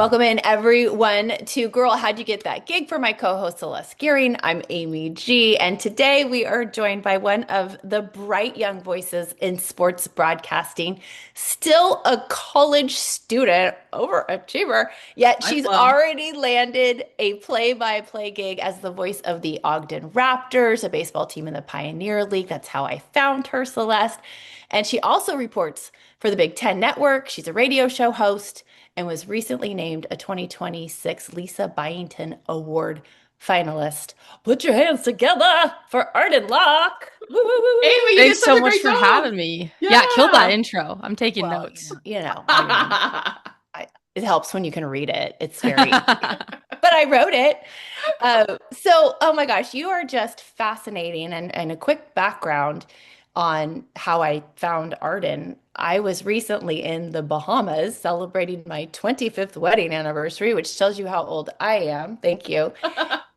Welcome in everyone to Girl, How'd You Get That Gig for my co-host Celeste Gearing. I'm Amy G, and today we are joined by one of the bright young voices in sports broadcasting, still a college student, overachiever, yet I she's will. already landed a play-by-play gig as the voice of the Ogden Raptors, a baseball team in the Pioneer League. That's how I found her, Celeste. And she also reports for the Big Ten Network. She's a radio show host and was recently named a 2026 Lisa Byington Award finalist. Put your hands together for Arden Locke. Woo, woo, woo, woo, Amy, woo. you did Thanks such so a much great for job. having me. Yeah, killed that Yeah. intro. I'm taking Well, notes. I mean, it helps when you can read it. It's very, but I wrote it. Oh my gosh, you are just fascinating. And a quick background on how I found Arden. I was recently in the Bahamas celebrating my 25th wedding anniversary, which tells you how old I am. Thank you.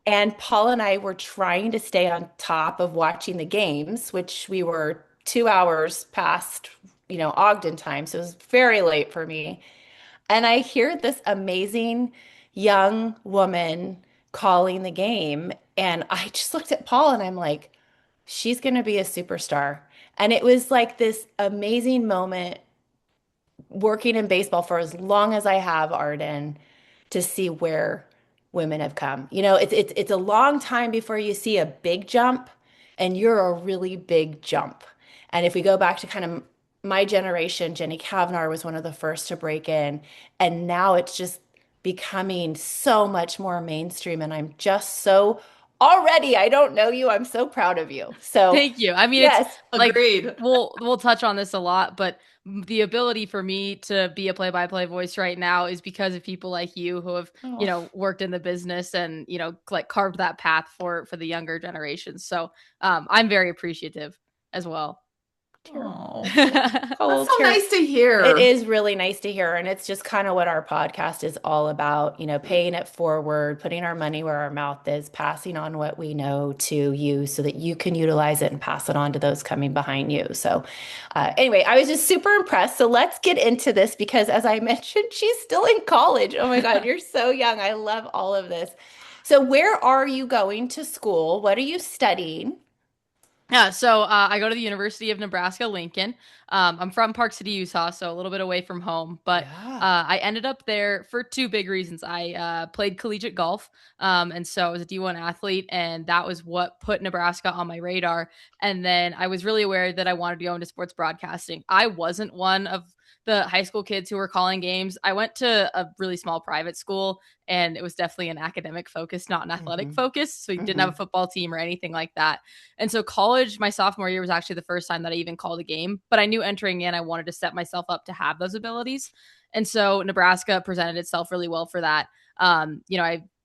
And Paul and I were trying to stay on top of watching the games, which we were 2 hours past, Ogden time. So it was very late for me. And I hear this amazing young woman calling the game. And I just looked at Paul and I'm like, she's going to be a superstar. And it was like this amazing moment working in baseball for as long as I have, Arden, to see where women have come. It's a long time before you see a big jump, and you're a really big jump. And if we go back to kind of my generation, Jenny Kavnar was one of the first to break in, and now it's just becoming so much more mainstream. And I'm just so already, I don't know you, I'm so proud of you. So, Thank you. I mean, it's yes. like Agreed. we'll touch on this a lot, but the ability for me to be a play-by-play voice right now is because of people like you who have, Oh, worked in the business and, like carved that path for the younger generations. So, I'm very appreciative as well. tear. Oh, A that's little so tear. nice to It hear. is really nice to hear. And it's just kind of what our podcast is all about, paying it forward, putting our money where our mouth is, passing on what we know to you so that you can utilize it and pass it on to those coming behind you. So, anyway, I was just super impressed. So let's get into this because, as I mentioned, she's still in college. Oh my God, you're so young. I love all of this. So, where are you going to school? What are you studying? Yeah, so I go to the University of Nebraska, Lincoln. I'm from Park City, Utah, so a little bit away from home. But Yeah. I ended up there for two big reasons. I played collegiate golf, and so I was a D1 athlete, and that was what put Nebraska on my radar. And then I was really aware that I wanted to go into sports broadcasting. I wasn't one of the high school kids who were calling games. I went to a really small private school, and it was definitely an academic focus, not an athletic Hmm. focus. So we didn't have a Hmm. football team or anything like that. And so college, my sophomore year was actually the first time that I even called a game, but I knew entering in, I wanted to set myself up to have those abilities. And so Nebraska presented itself really well for that.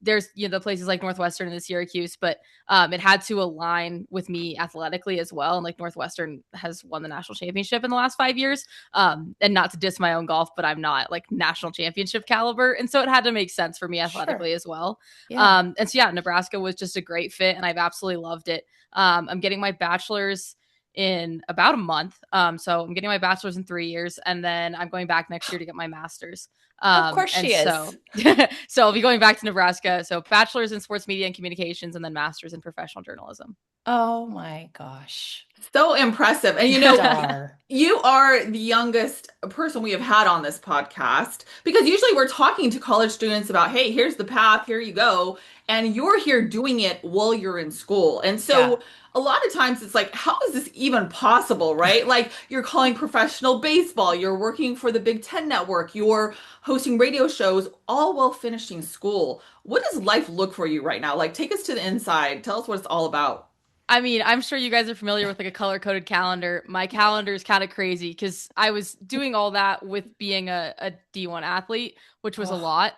There's the places like Northwestern and the Syracuse, but it had to align with me athletically as well. And like Northwestern has won the national championship in the last 5 years. And not to diss my own golf, but I'm not like national championship caliber. And so it had to make sense for me Sure. athletically as well. Yeah. And so yeah, Nebraska was just a great fit and I've absolutely loved it. I'm getting my bachelor's in about a month. So I'm getting my bachelor's in 3 years, and then I'm going back next year to get my master's. Of course And she is. so, so I'll be going back to Nebraska. So bachelor's in sports media and communications, and then master's in professional journalism. Oh my gosh. So impressive. And Star. you are the youngest person we have had on this podcast because usually we're talking to college students about, hey, here's the path, here you go. And you're here doing it while you're in school. And Yeah. so a lot of times it's like, how is this even possible, right? Like you're calling professional baseball, you're working for the Big Ten Network, you're hosting radio shows, all while finishing school. What does life look for you right now? Like, take us to the inside. Tell us what it's all about. I mean, I'm sure you guys are familiar with like a color coded calendar. My calendar is kind of crazy because I was doing all that with being a D1 athlete, which was a Oh. lot.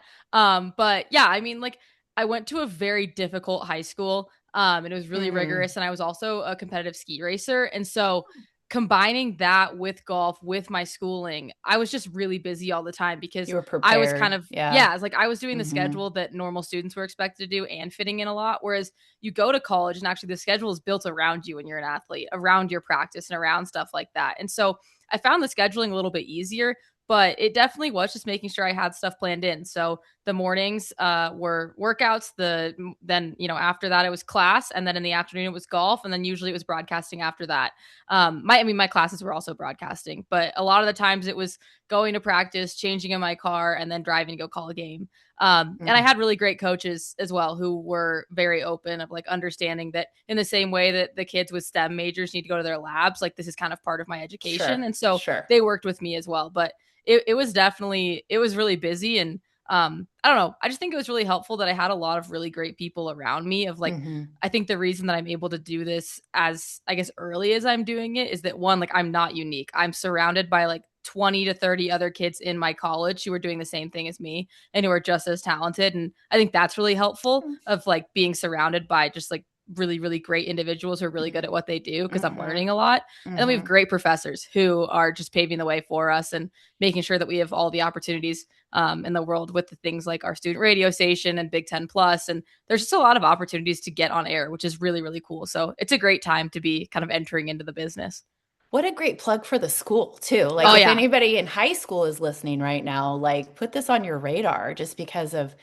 But yeah, I mean, like I went to a very difficult high school, and it was really Mm. rigorous. And I was also a competitive ski racer. And so combining that with golf, with my schooling, I was just really busy all the time because You were I was kind prepared. of, Yeah. yeah, it's like I was doing the Hmm. schedule that normal students were expected to do and fitting in a lot. Whereas you go to college and actually the schedule is built around you when you're an athlete, around your practice and around stuff like that. And so I found the scheduling a little bit easier, but it definitely was just making sure I had stuff planned in. So the mornings were workouts. Then after that it was class, and then in the afternoon it was golf, and then usually it was broadcasting after that. My classes were also broadcasting, but a lot of the times it was going to practice, changing in my car, and then driving to go call a game. And I had really great coaches as well who were very open of like understanding that in the same way that the kids with STEM majors need to go to their labs, like this is kind of part of my education. And so they worked with me as well. But it was really busy. And I don't know. I just think it was really helpful that I had a lot of really great people around me of like, I think the reason that I'm able to do this as, I guess, early as I'm doing it is that one, like I'm not unique. I'm surrounded by like 20 to 30 other kids in my college who are doing the same thing as me and who are just as talented. And I think that's really helpful of like being surrounded by just like really, really great individuals who are really good at what they do because I'm learning a lot. And then we have great professors who are just paving the way for us and making sure that we have all the opportunities in the world with the things like our student radio station and Big 10 Plus. And there's just a lot of opportunities to get on air, which is really, really cool. So it's a great time to be kind of entering into the business. What a great plug for the school too. Like if anybody in high school is listening right now, like put this on your radar just because of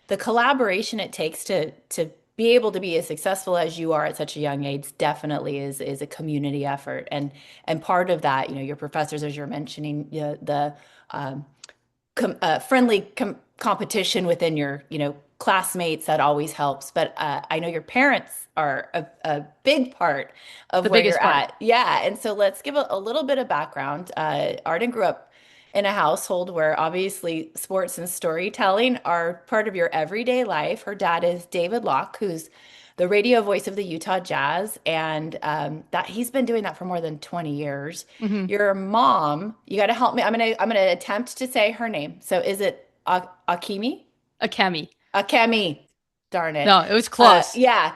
the collaboration it takes to be able to be as successful as you are at such a young age definitely is a community effort. And part of that, your professors, as you're mentioning, the um, friendly competition within your, classmates, that always helps. But I know your parents are a big part of The where biggest you're part. at. Yeah. And so let's give a little bit of background. Arden grew up in a household where obviously sports and storytelling are part of your everyday life. Her dad is David Locke, who's the radio voice of the Utah Jazz, and that he's been doing that for more than 20 years. Your mom, you got to help me. I'm gonna attempt to say her name. So is it Akimi? Akemi. Akemi. Darn it. No, it was close. Yeah.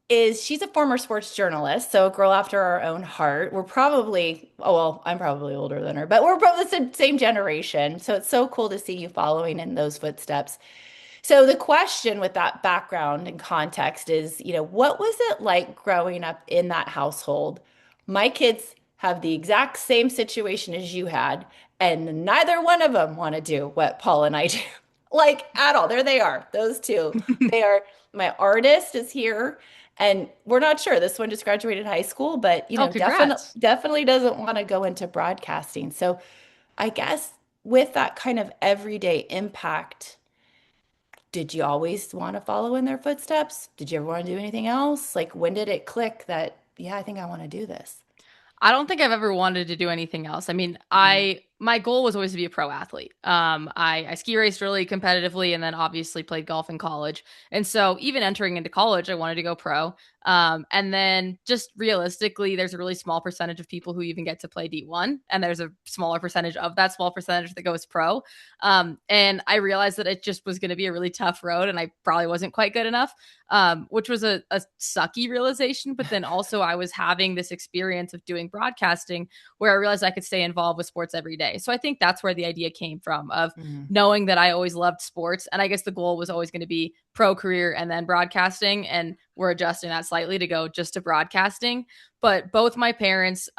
She's a former sports journalist, so a girl after our own heart. We're probably, oh, well, I'm probably older than her, but we're probably the same generation. So it's so cool to see you following in those footsteps. So the question with that background and context is, what was it like growing up in that household? My kids have the exact same situation as you had, and neither one of them want to do what Paul and I do. Like at all. There they are, those two. They are, my artist is here, and we're not sure. This one just graduated high school, but Oh, congrats. definitely doesn't want to go into broadcasting. So I guess with that kind of everyday impact, did you always want to follow in their footsteps? Did you ever want to do anything else? Like when did it click that, yeah, I think I want to do this? I don't think I've ever wanted to do anything else. I mean, my goal was always to be a pro athlete. I ski raced really competitively and then obviously played golf in college. And so even entering into college, I wanted to go pro. And then just realistically, there's a really small percentage of people who even get to play D1. And there's a smaller percentage of that small percentage that goes pro. And I realized that it just was going to be a really tough road and I probably wasn't quite good enough, which was a sucky realization. But then also I was having this experience of doing broadcasting where I realized I could stay involved with sports every day. So I think that's where the idea came from of knowing that I always loved sports. And I guess the goal was always going to be pro career and then broadcasting. And we're adjusting that slightly to go just to broadcasting. But both my parents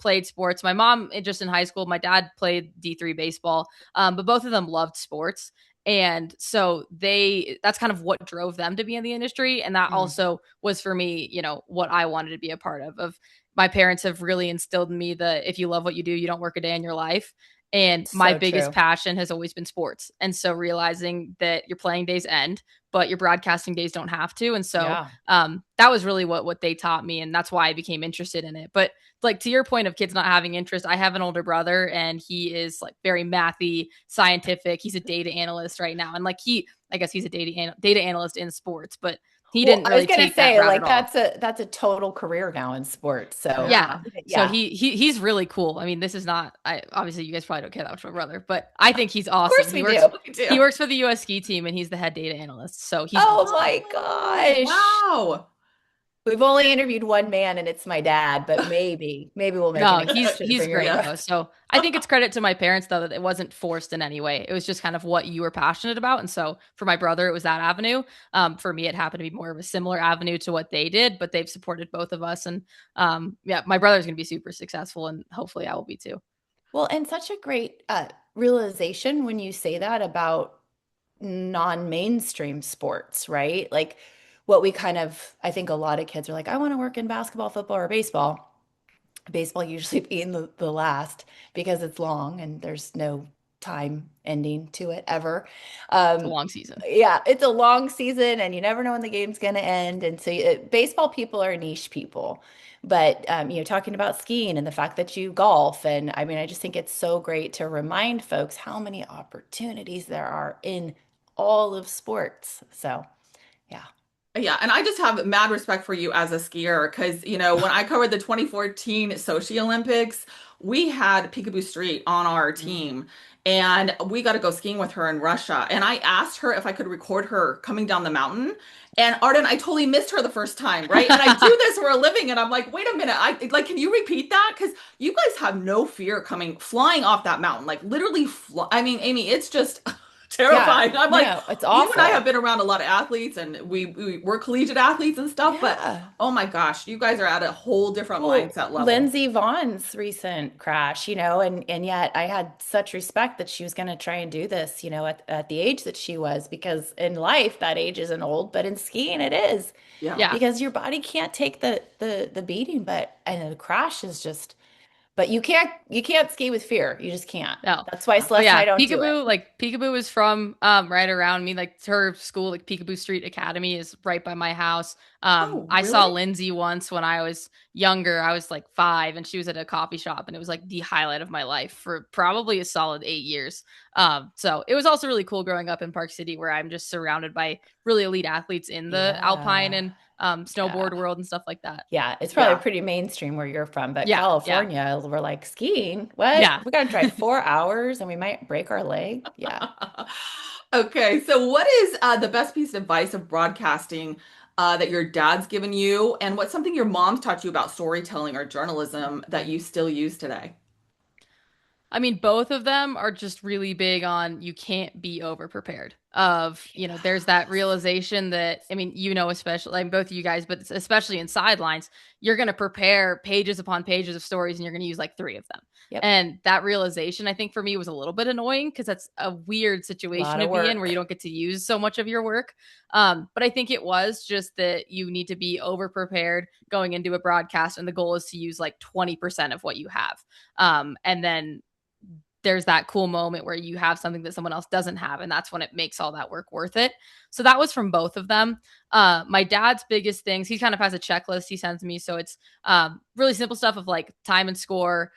played sports. My mom just in high school, my dad played D3 baseball, but both of them loved sports. And so that's kind of what drove them to be in the industry. And that also was for me, what I wanted to be a part of my parents have really instilled in me that if you love what you do, you don't work a day in your life. And my biggest passion has always been sports. And so realizing that your playing days end, but your broadcasting days don't have to. And so that was really what they taught me. And that's why I became interested in it. But like to your point of kids not having interest, I have an older brother and he is like very mathy, scientific. He's a data analyst right now. And like I guess he's a data analyst in sports, but he didn't really take that route at all. That's a total career now in sports. So yeah. So he's really cool. I mean, this is not. Obviously you guys probably don't care that much about my brother, but I think he's awesome. Of course we do. He works for the US ski team and he's the head data analyst. So he's awesome. My gosh! Wow. We've only interviewed one man, and it's my dad. But maybe we'll make. No, he's great though. So I think it's credit to my parents though that it wasn't forced in any way. It was just kind of what you were passionate about, and so for my brother, it was that avenue. For me, it happened to be more of a similar avenue to what they did, but they've supported both of us. And my brother's going to be super successful, and hopefully, I will be too. Well, and such a great realization when you say that about non-mainstream sports, right? Like what we kind of, I think a lot of kids are like, I want to work in basketball, football, or baseball. Baseball usually being the last because it's long and there's no time ending to it ever. It's a Um, long season. yeah, it's a long season and you never know when the game's going to end. And so baseball people are niche people. But talking about skiing and the fact that you golf, and I mean, I just think it's so great to remind folks how many opportunities there are in all of sports. So, yeah. Yeah, and I just have mad respect for you as a skier because, when I covered the 2014 Sochi Olympics, we had Peekaboo Street on our Mm. team and we got to go skiing with her in Russia. And I asked her if I could record her coming down the mountain. And Arden, I totally missed her the first time, right? And I do this for a living and I'm like, wait a minute, can you repeat that? Because you guys have no fear flying off that mountain, like literally I mean, Amy, it's just Yeah. terrifying. I'm like, No, it's you and I have awful. been around a lot of athletes and we're collegiate athletes and stuff, but Yeah. oh my gosh, you guys are at a whole different Well, mindset level. Lindsey Vaughn's recent crash, and yet I had such respect that she was going to try and do this, at the age that she was, because in life that age isn't old, but in skiing it is, Yeah. Yeah. because your body can't take the beating, but and the crash is just, but you can't ski with fear. You just can't. No. That's why But Celeste and yeah, I don't do it. Peekaboo is from right around me. Like her school, like Peekaboo Street Academy is right by my house. Oh, I saw really? Lindsay once when I was younger. I was like 5 and she was at a coffee shop and it was like the highlight of my life for probably a solid 8 years. So it was also really cool growing up in Park City where I'm just surrounded by really elite athletes in the alpine Yeah. and Yeah. snowboard world and stuff like that. Yeah, it's probably Yeah. pretty mainstream where you're from, but Yeah, yeah, California, we're like skiing. What? yeah. We got to drive 4 hours and we might break our leg. Yeah. Okay, so what is the best piece of advice of broadcasting that your dad's given you, and what's something your mom's taught you about storytelling or journalism that you still use today? I mean, both of them are just really big on you can't be over prepared. There's that Yes. realization that, I mean, especially like both of you guys, but especially in sidelines, you're going to prepare pages upon pages of stories and you're going to use like 3 of them. Yep. And that realization, I think for me was a little bit annoying because that's a weird A situation lot to of be in where you work. don't get to use so much of your work. But I think it was just that you need to be over prepared going into a broadcast, and the goal is to use like 20% of what you have. And then there's that cool moment where you have something that someone else doesn't have, and that's when it makes all that work worth it. So that was from both of them. My dad's biggest things, he kind of has a checklist he sends me, so it's really simple stuff of like time and score,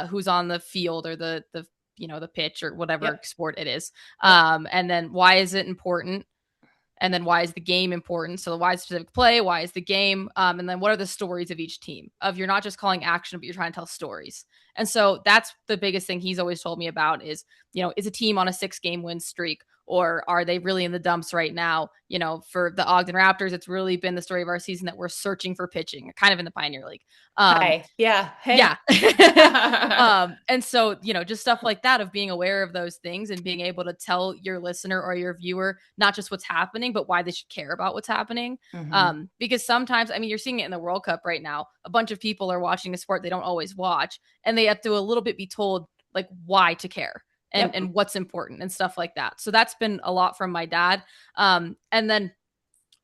who's on the field or the pitch or whatever Yep. sport it is, Yep. and then why is it important, and then why is the game important? So the why specific play, why is the game, and then what are the stories of each team? Of you're not just calling action, but you're trying to tell stories. And so that's the biggest thing he's always told me about is a team on a 6-game win streak, or are they really in the dumps right now? For the Ogden Raptors, it's really been the story of our season that we're searching for pitching, kind of in the Pioneer League. Hi. Yeah. Yeah. Hey. And so, just stuff like that of being aware of those things and being able to tell your listener or your viewer not just what's happening, but why they should care about what's happening. Hmm. Because sometimes, I mean, you're seeing it in the World Cup right now. A bunch of people are watching a sport they don't always watch, and they have to a little bit be told like why to care and Yep. and what's important and stuff like that. So that's been a lot from my dad. And then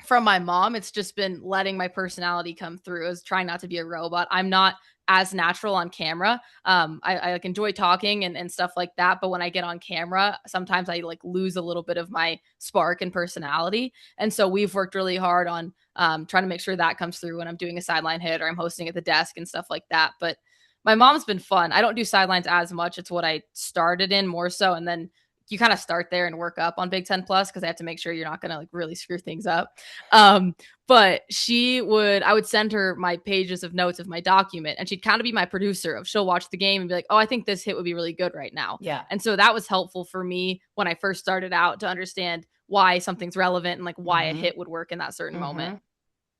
from my mom, it's just been letting my personality come through, as trying not to be a robot. I'm not as natural on camera. I like enjoy talking and stuff like that. But when I get on camera, sometimes I like lose a little bit of my spark and personality. And so we've worked really hard on trying to make sure that comes through when I'm doing a sideline hit or I'm hosting at the desk and stuff like that. But my mom's been fun. I don't do sidelines as much. It's what I started in more so. And then you kind of start there and work up on Big Ten Plus because I have to make sure you're not going to like really screw things up. But I would send her my pages of notes of my document, and she'd kind of be my producer of she'll watch the game and be like, oh, I think this hit would be really good right now. Yeah. And so that was helpful for me when I first started out to understand why something's relevant and like why a Hmm. hit would work in that certain Hmm. moment.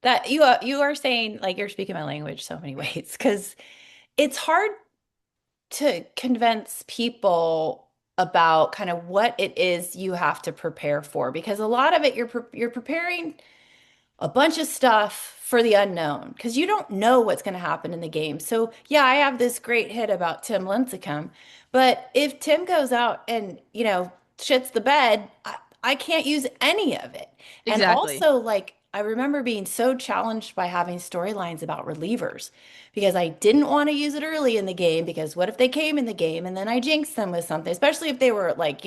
That you are saying, like, you're speaking my language so many ways, because it's hard to convince people about kind of what it is you have to prepare for, because a lot of it you're preparing a bunch of stuff for the unknown because you don't know what's going to happen in the game. So, yeah, I have this great hit about Tim Lincecum, but if Tim goes out and, shits the bed, I can't use any of it. And Exactly. also, like, I remember being so challenged by having storylines about relievers because I didn't want to use it early in the game because what if they came in the game and then I jinxed them with something, especially if they were like,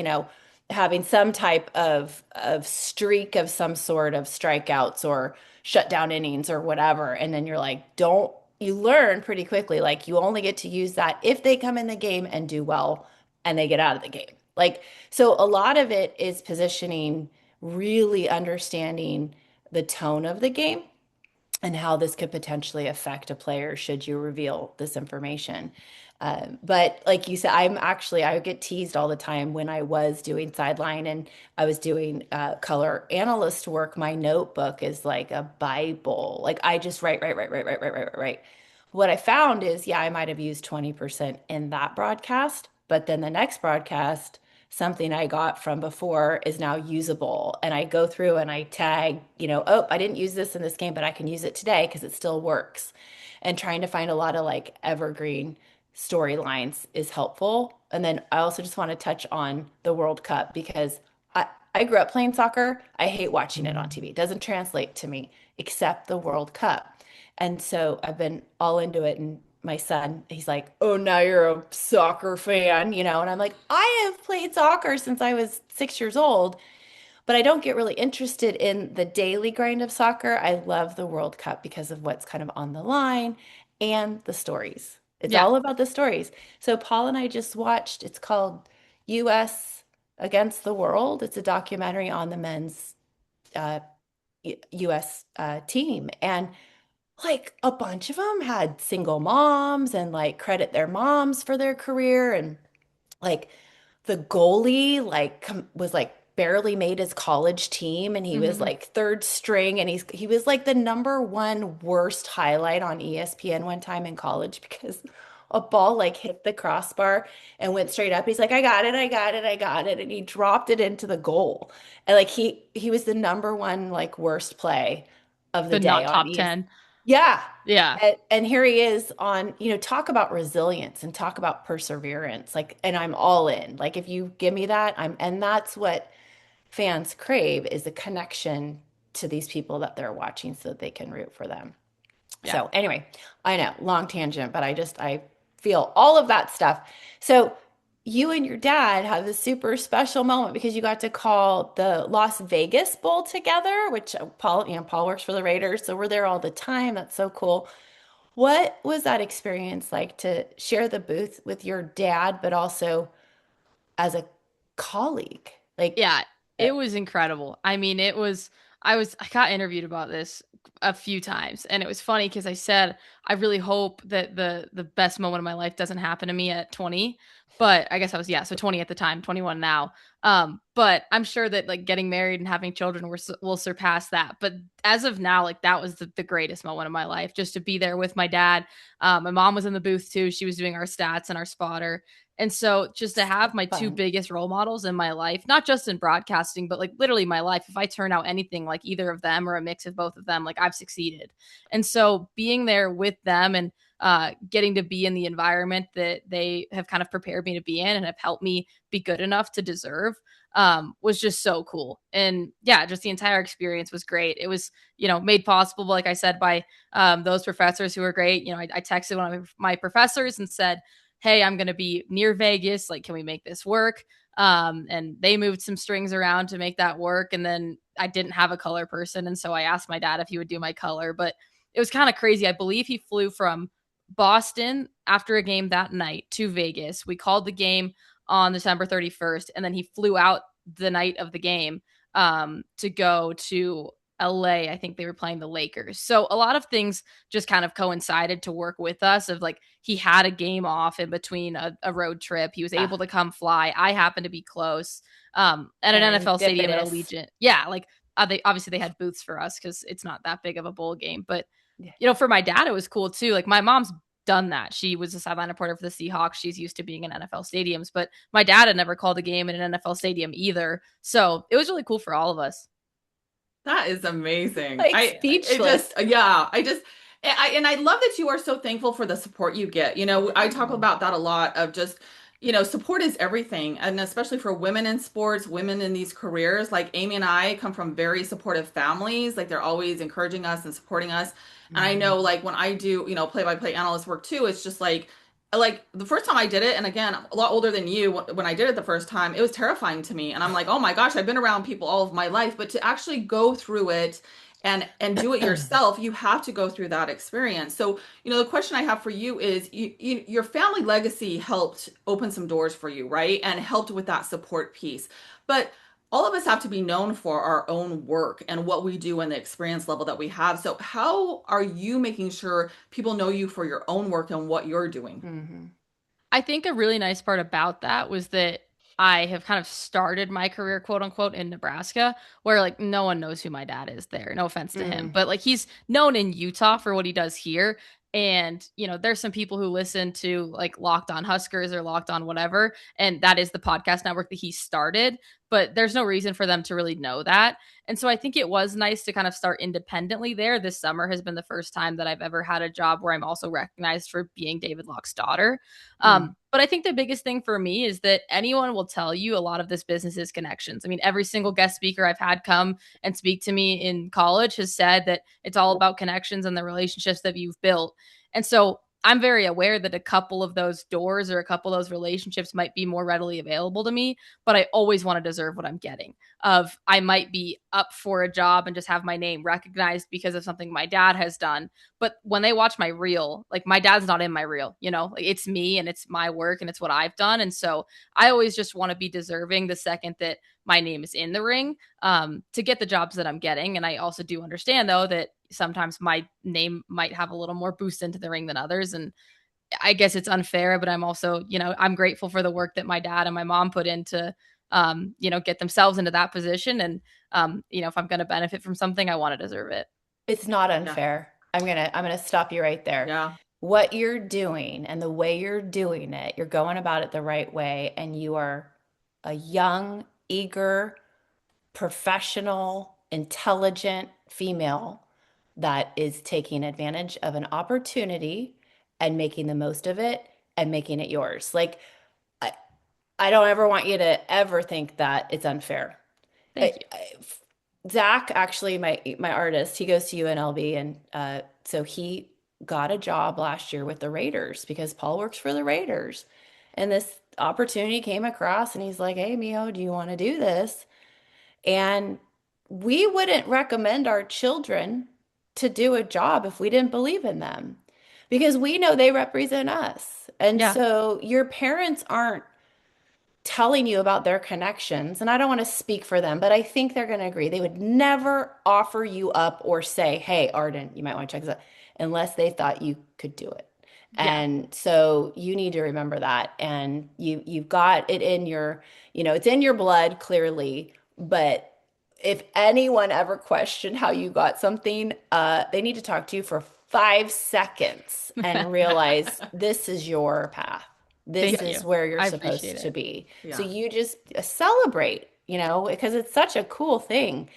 having some type of streak of some sort of strikeouts or shutdown innings or whatever. And then you're like, don't you learn pretty quickly, like you only get to use that if they come in the game and do well and they get out of the game. Like, so a lot of it is positioning, really understanding the tone of the game and how this could potentially affect a player should you reveal this information. But like you said, I would get teased all the time when I was doing sideline and I was doing color analyst work. My notebook is like a Bible. Like I just write, write, write, write, write, write, write, write. What I found is, yeah, I might have used 20% in that broadcast, but then the next broadcast, something I got from before is now usable. And I go through and I tag, oh, I didn't use this in this game, but I can use it today because it still works. And trying to find a lot of like evergreen storylines is helpful. And then I also just want to touch on the World Cup because I grew up playing soccer. I hate watching it on TV. It doesn't translate to me except the World Cup. And so I've been all into it. And my son, he's like, oh, now you're a soccer fan, And I'm like, I have played soccer since I was 6 years old, but I don't get really interested in the daily grind of soccer. I love the World Cup because of what's kind of on the line and the stories. It's Yeah. all about the stories. So Paul and I just watched, it's called US Against the World. It's a documentary on the men's uh, US team. And like a bunch of them had single moms and like credit their moms for their career and like the goalie like was like barely made his college team and he was Hmm. like third string and he was like the number one worst highlight on ESPN one time in college because a ball like hit the crossbar and went straight up. He's like, I got it, I got it, I got it. And he dropped it into the goal. And like he was the number one like worst play of the The day not on top ESPN. 10. Yeah. Yeah. And here he is on, talk about resilience and talk about perseverance. Like, and I'm all in. Like, if you give me that, and that's what fans crave is a connection to these people that they're watching so that they can root for them. Yeah. So, anyway, I know, long tangent, but I feel all of that stuff. So, you and your dad have this super special moment because you got to call the Las Vegas Bowl together, which Paul works for the Raiders, so we're there all the time. That's so cool. What was that experience like to share the booth with your dad, but also as a colleague? Like, Yeah, uh, it was incredible. I mean, I got interviewed about this a few times and it was funny because I said I really hope that the best moment of my life doesn't happen to me at 20, but I guess I was, yeah, so 20 at the time, 21 now. But I'm sure that like getting married and having children will surpass that. But as of now, like that was the greatest moment of my life, just to be there with my dad. My mom was in the booth too. She was doing our stats and our spotter. And so just to so have my two fun. biggest role models in my life, not just in broadcasting, but like literally my life, if I turn out anything like either of them or a mix of both of them, like I've succeeded. And so being there with them and getting to be in the environment that they have kind of prepared me to be in and have helped me be good enough to deserve was just so cool. And yeah, just the entire experience was great. It was, made possible, like I said, by those professors who were great. I texted one of my professors and said, hey, I'm going to be near Vegas. Like, can we make this work? And they moved some strings around to make that work. And then I didn't have a color person. And so I asked my dad if he would do my color, but it was kind of crazy. I believe he flew from Boston after a game that night to Vegas. We called the game on December 31st, and then he flew out the night of the game to go to LA. I think they were playing the Lakers. So a lot of things just kind of coincided to work with us of like he had a game off in between a road trip. He was able Ah, to come fly. I happened to be close. At an NFL stadium at serendipitous. Allegiant. Yeah, like they had booths for us because it's not that big of a bowl game. But Yeah. for my dad, it was cool too. Like my mom's done that. She was a sideline reporter for the Seahawks. She's used to being in NFL stadiums, but my dad had never called a game in an NFL stadium either. So it was really cool for all of us. That is amazing. Like speechless. And I love that you are so thankful for the support you get. I talk Mhm. about that a lot of just, support is everything. And especially for women in sports, women in these careers, like Amy and I come from very supportive families. Like they're always encouraging us and supporting us. And I Mhm. know like when I do, play-by-play analyst work too, it's just like the first time I did it, and again, I'm a lot older than you when I did it the first time, it was terrifying to me. And I'm like, oh my gosh, I've been around people all of my life, but to actually go through it and do it yourself, you have to go through that experience. So, the question I have for you is your family legacy helped open some doors for you, right? And helped with that support piece. But all of us have to be known for our own work and what we do and the experience level that we have. So, how are you making sure people know you for your own work and what you're doing? Mhm. I think a really nice part about that was that I have kind of started my career, quote unquote, in Nebraska, where like no one knows who my dad is there. No offense to him, Mm. but like he's known in Utah for what he does here. And, there's some people who listen to like Locked On Huskers or Locked On whatever. And that is the podcast network that he started. But there's no reason for them to really know that. And so I think it was nice to kind of start independently there. This summer has been the first time that I've ever had a job where I'm also recognized for being David Locke's daughter. Mm. But I think the biggest thing for me is that anyone will tell you a lot of this business is connections. I mean, every single guest speaker I've had come and speak to me in college has said that it's all about connections and the relationships that you've built. And so I'm very aware that a couple of those doors or a couple of those relationships might be more readily available to me, but I always want to deserve what I'm getting. Of I might be up for a job and just have my name recognized because of something my dad has done, but when they watch my reel, like my dad's not in my reel, like it's me and it's my work and it's what I've done. And so I always just want to be deserving the second that my name is in the ring, to get the jobs that I'm getting. And I also do understand though that sometimes my name might have a little more boost into the ring than others. And I guess it's unfair, but I'm also, I'm grateful for the work that my dad and my mom put into, get themselves into that position. And, if I'm going to benefit from something, I want to deserve it. It's not Yeah. unfair. I'm gonna stop you right there. Yeah. What you're doing and the way you're doing it, you're going about it the right way, and you are a young, eager, professional, intelligent female that is taking advantage of an opportunity and making the most of it and making it yours. Like I, I don't ever want you to ever think that it's unfair. Thank you. Zach, actually, my artist, he goes to UNLV, and so he got a job last year with the Raiders because Paul works for the Raiders, and this opportunity came across, and he's like, "Hey, Mio, do you want to do this?" And we wouldn't recommend our children to do a job if we didn't believe in them, because we know they represent us, and Yeah. so your parents aren't telling you about their connections, and I don't want to speak for them, but I think they're going to agree. They would never offer you up or say, "Hey, Arden, you might want to check this out," unless they thought you could do it. Yeah. And so you need to remember that. And you've got it in your, it's in your blood clearly, but if anyone ever questioned how you got something, they need to talk to you for 5 seconds and realize this is your path. This Thank is you. where you're I appreciate supposed to it. be. So Yeah. you just celebrate, because it's such a cool thing.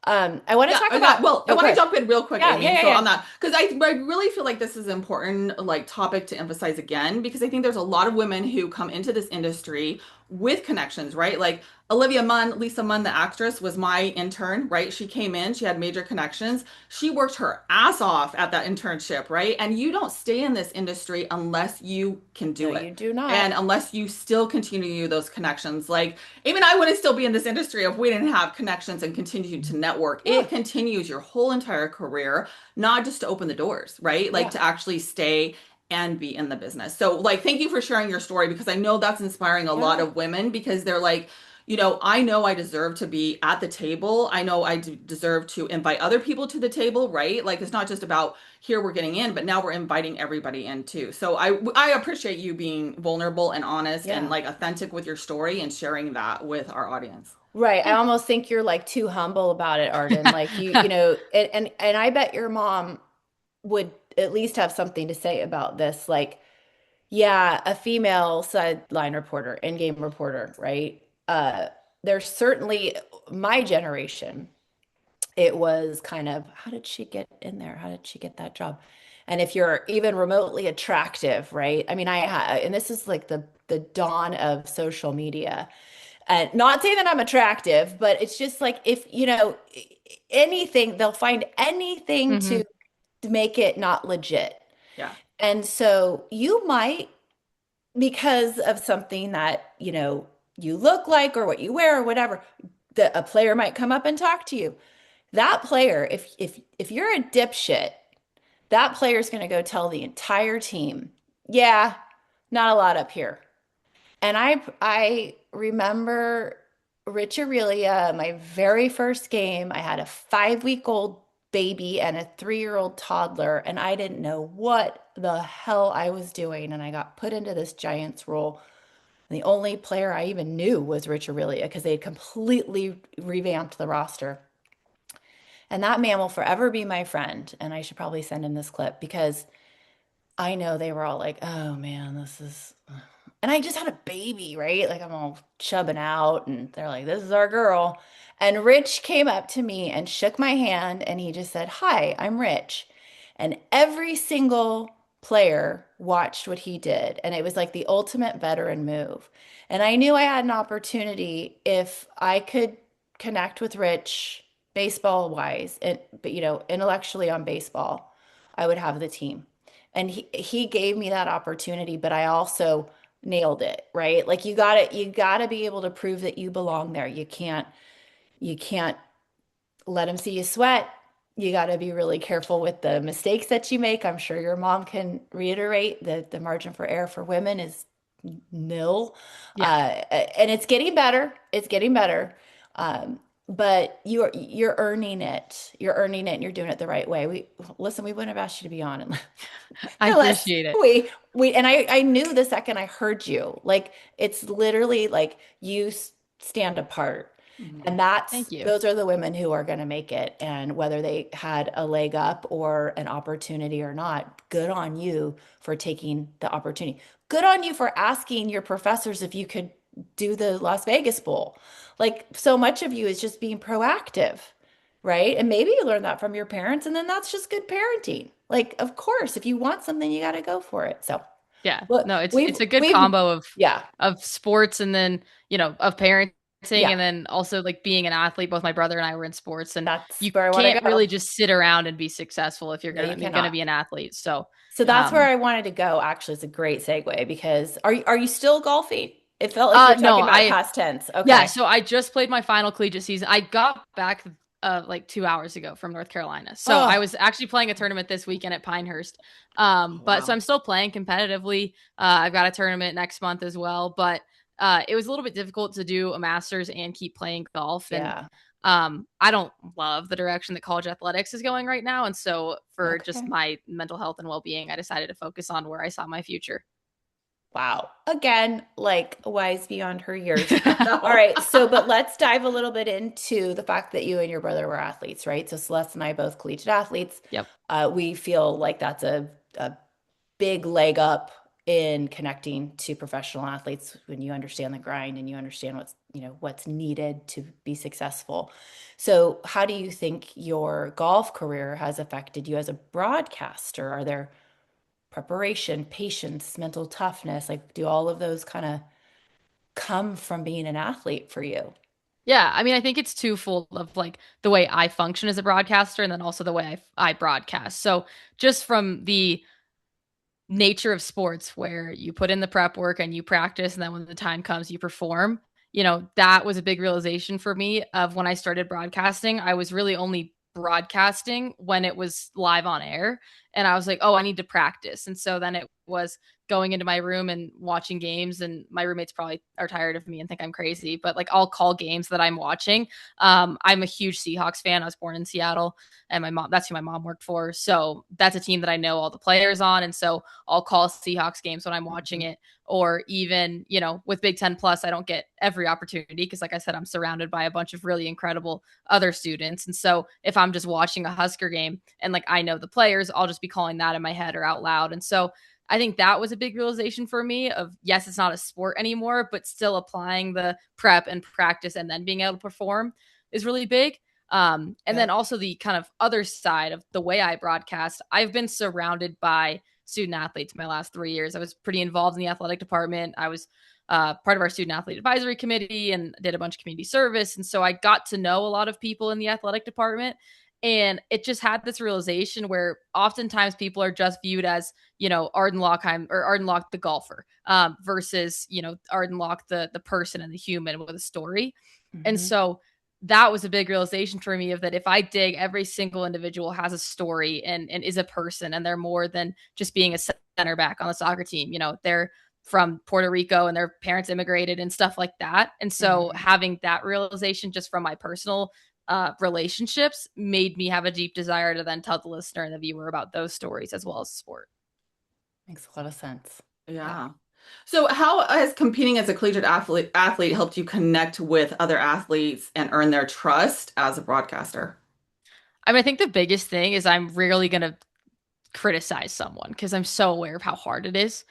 I want to Yeah, talk and about, well, I oh, want to good. jump in real quick, Yeah, yeah, Amy. yeah, So yeah. on that, because I really feel like this is an important like topic to emphasize again, because I think there's a lot of women who come into this industry with connections, right? Like Olivia Munn, Lisa Munn, the actress, was my intern, right? She came in, she had major connections. She worked her ass off at that internship, right? And you don't stay in this industry unless you can No, do you it. do not. And unless you still continue those connections, like even I wouldn't still be in this industry if we didn't have connections and continue to network. Yeah, It continues your whole entire career, not just to open the doors, right? Like yeah, to actually stay and be in the business. So, like, thank you for sharing your story because I know that's inspiring a lot yeah. of women because they're like, I know I deserve to be at the table. I know I deserve to invite other people to the table, right? Like, it's not just about here we're getting in, but now we're inviting everybody in too. So I appreciate you being vulnerable and honest and Yeah. like authentic with your story and sharing that with our audience. Right. I Yeah. almost think you're like too humble about it, Arden. Like and I bet your mom would at least have something to say about this. Like, yeah, a female sideline reporter, in-game reporter, right? There's certainly my generation. it was kind of, how did she get in there? How did she get that job? And if you're even remotely attractive, right? I mean, and this is like the dawn of social media. And not saying that I'm attractive, but it's just like if, anything, they'll find anything Hmm. to make it not legit. Yeah. And so you might, because of something that, you look like or what you wear or whatever, that a player might come up and talk to you. That player, if you're a dipshit, that player is going to go tell the entire team, yeah, not a lot up here. And I remember Rich Aurelia, my very first game. I had a 5-week-old baby and a 3-year-old toddler, and I didn't know what the hell I was doing. And I got put into this Giants role. And the only player I even knew was Rich Aurelia because they had completely revamped the roster. And that man will forever be my friend. And I should probably send him this clip because I know they were all like, oh man, this is. And I just had a baby, right? Like I'm all chubbing out, and they're like, this is our girl. And Rich came up to me and shook my hand, and he just said, hi, I'm Rich. And every single player watched what he did. And it was like the ultimate veteran move. And I knew I had an opportunity if I could connect with Rich baseball wise, and but intellectually on baseball, I would have the team. And he gave me that opportunity, but I also nailed it, right? Like you got to be able to prove that you belong there. You can't let them see you sweat. You got to be really careful with the mistakes that you make. I'm sure your mom can reiterate that the margin for error for women is nil. Yeah. And it's getting better. It's getting better. But you're earning it. You're earning it and you're doing it the right way. We wouldn't have asked you to be on I unless appreciate it. and I knew the second I heard you. Like it's literally like stand apart. Mhm. And that's Thank you. those are the women who are going to make it. And whether they had a leg up or an opportunity or not, good on you for taking the opportunity. Good on you for asking your professors if you could do the Las Vegas Bowl. Like so much of you is just being proactive, right? And maybe you learn that from your parents, and then that's just good parenting. Like, of course, if you want something, you got to go for it. So, Yeah. look, No, it's we've it's a good we've combo yeah, of sports and then, of parenting yeah, and then also like being an athlete. Both my brother and I were in sports, and that's you where I want to can't really go. just sit around and be successful if you're No, gonna you I mean gonna cannot. be an athlete. So So that's where um I wanted to go. Actually, it's a great segue because are you still golfing? It felt like you were no, talking about it I past tense. yeah, Okay. so I just played my final collegiate season. I got back like 2 hours ago from North Carolina. So I Oh, was actually playing a tournament this weekend at Pinehurst. Oh, But so wow. I'm still playing competitively. I've got a tournament next month as well. But it was a little bit difficult to do a master's and keep playing golf. And yeah. I don't love the direction that college athletics is going right now. And so for just Okay. my mental health and well-being, I decided to focus on where I saw my future. Wow. Again, like wise beyond her years. I All know. right. So, but let's dive a little bit into the fact that you and your brother were athletes, right? So Celeste and I both collegiate athletes. Yep. We feel like that's a big leg up in connecting to professional athletes when you understand the grind and you understand what's needed to be successful. So, how do you think your golf career has affected you as a broadcaster? Are there preparation, patience, mental toughness, like do all of those kind of come from being an athlete for you? Yeah, I mean, I think it's twofold of like the way I function as a broadcaster and then also the way I broadcast. So, just from the nature of sports where you put in the prep work and you practice, and then when the time comes, you perform, that was a big realization for me of when I started broadcasting. I was really only broadcasting when it was live on air. And I was like, oh, I need to practice. And so then it was going into my room and watching games, and my roommates probably are tired of me and think I'm crazy, but like I'll call games that I'm watching. I'm a huge Seahawks fan. I was born in Seattle, and that's who my mom worked for. So that's a team that I know all the players on. And so I'll call Seahawks games when I'm watching Mhm. it. Or even, with Big Ten Plus, I don't get every opportunity because, like I said, I'm surrounded by a bunch of really incredible other students. And so if I'm just watching a Husker game and like I know the players, I'll just be calling that in my head or out loud. And so I think that was a big realization for me of, yes, it's not a sport anymore, but still applying the prep and practice and then being able to perform is really big. And then also the kind of other side of the way I broadcast, I've been surrounded by student athletes my last 3 years. I was pretty involved in the athletic department. I was part of our student athlete advisory committee and did a bunch of community service. And so I got to know a lot of people in the athletic department. And it just had this realization where oftentimes people are just viewed as, Arden Locke or Arden Locke, the golfer, versus, Arden Locke, the person and the human with a story. And Mhm. so that was a big realization for me of that if I dig, every single individual has a story and is a person, and they're more than just being a center back on the soccer team. They're from Puerto Rico and their parents immigrated and stuff like that. And so Mhm. having that realization just from my personal relationships made me have a deep desire to then tell the listener and the viewer about those stories as well as sport. Makes a lot of sense. Yeah. Yeah. So how has competing as a collegiate athlete helped you connect with other athletes and earn their trust as a broadcaster? I mean, I think the biggest thing is I'm rarely going to criticize someone because I'm so aware of how hard it is.